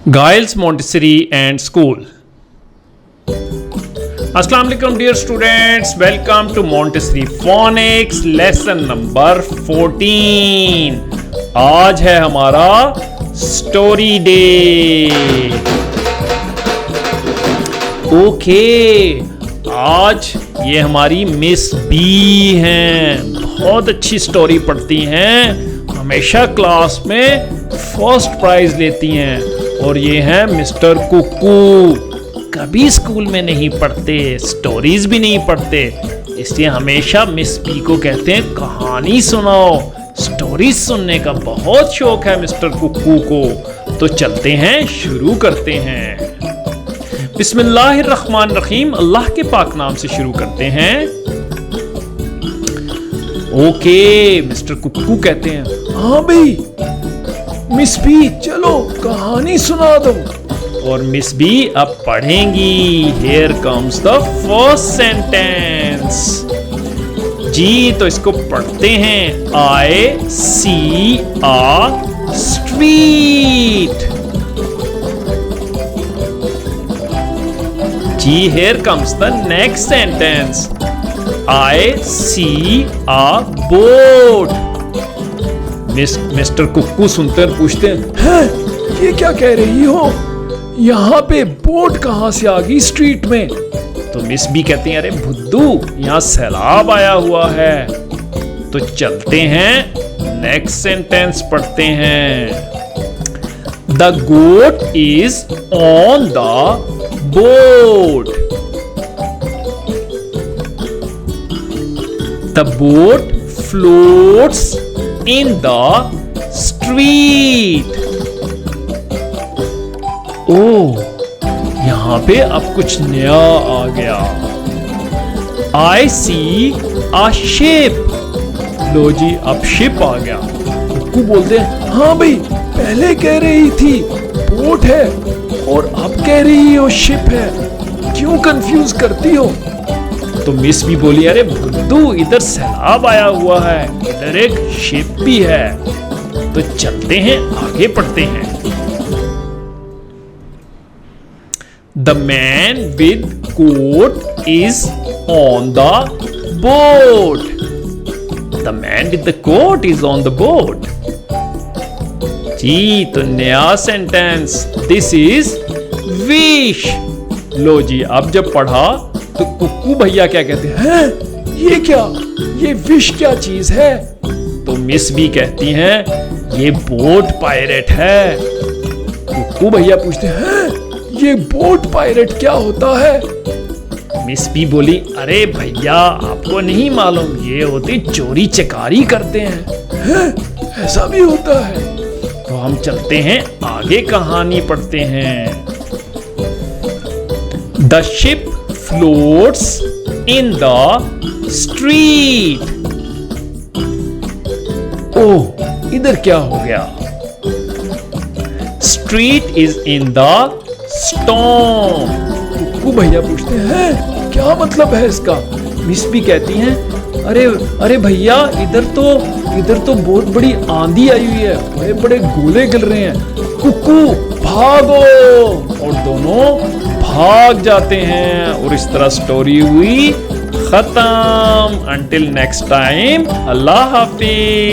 Giles Montessori and School. Assalamu alaikum dear students, welcome to Montessori Phonics lesson number 14. आज है हमारा story day. Okay, आज ये हमारी मिस बी हैं, बहुत अच्छी स्टोरी पढ़ती हैं, हमेशा क्लास में फर्स्ट प्राइज लेती हैं। और ये हैं मिस्टर कुक्कू, कभी स्कूल में नहीं पढ़ते, स्टोरीज भी नहीं पढ़ते, इसलिए हमेशा मिस बी को कहते हैं कहानी सुनाओ। स्टोरीज सुनने का बहुत शौक है मिस्टर कुक्कू को। तो चलते हैं, शुरू करते हैं। बिस्मिल्लाहिर्रहमानिर्रहीम, अल्लाह के पाक नाम से शुरू करते हैं। ओके, मिस्टर कुक्कू कहते हैं हाँ भाई मिस बी, चलो कहानी सुना दो। और मिस बी अब पढ़ेंगी। Here comes the first sentence. जी, तो इसको पढ़ते हैं। I see a street. जी, here comes the next sentence. I see a boat. Mister Kukku सुनते हैं, पूछते हैं ये क्या कह रही हो, यहाँ पे बोट कहाँ से आ गई स्ट्रीट में। तो मिस बी कहती हैं अरे भुद्दू, यहाँ सैलाब आया हुआ है। तो चलते हैं, नेक्स्ट सेंटेंस पढ़ते हैं। The goat is on the boat. The boat floats in the street. ओह, यहां पे अब कुछ नया आ गया। I see a ship. लो जी, अब शिप आ गया। कुक्कू बोलते हैं हाँ भाई, पहले कह रही थी बोट है और अब कह रही हो शिप है, क्यों कंफ्यूज करती हो। तो मिस भी बोली अरे बुद्धू, इधर सैलाब आया हुआ है, इधर एक शिप भी है। तो चलते हैं, आगे पढ़ते हैं। The man with coat is on the boat. The man with the coat is on the boat. जी, तो नया सेंटेंस, दिस इज विश। लो जी, अब जब पढ़ा तो कुक्कू भैया क्या कहते हैं ये क्या, ये विश क्या चीज है। तो मिस बी कहती हैं ये बोट पायरेट है। कुक्कू भैया पूछते हैं ये बोट पायरेट क्या होता है। मिस बी बोली अरे भैया, आपको नहीं मालूम, ये होते चोरी चकारी करते हैं। ऐसा भी होता है। तो हम चलते हैं, आगे कहानी पढ़ते हैं। The ship floats in the street. ओह, इधर क्या हो गया। Street is in the storm. कुक्कू भैया पूछते हैं क्या मतलब है इसका। मिस भी कहती हैं अरे भैया, इधर तो बहुत बड़ी आंधी आई हुई है, बड़े बड़े गोले गिर रहे हैं, कुक्कू भागो। और दोनों भाग जाते हैं और इस तरह स्टोरी हुई खत्म। अंटिल नेक्स्ट टाइम, अल्लाह हाफिज।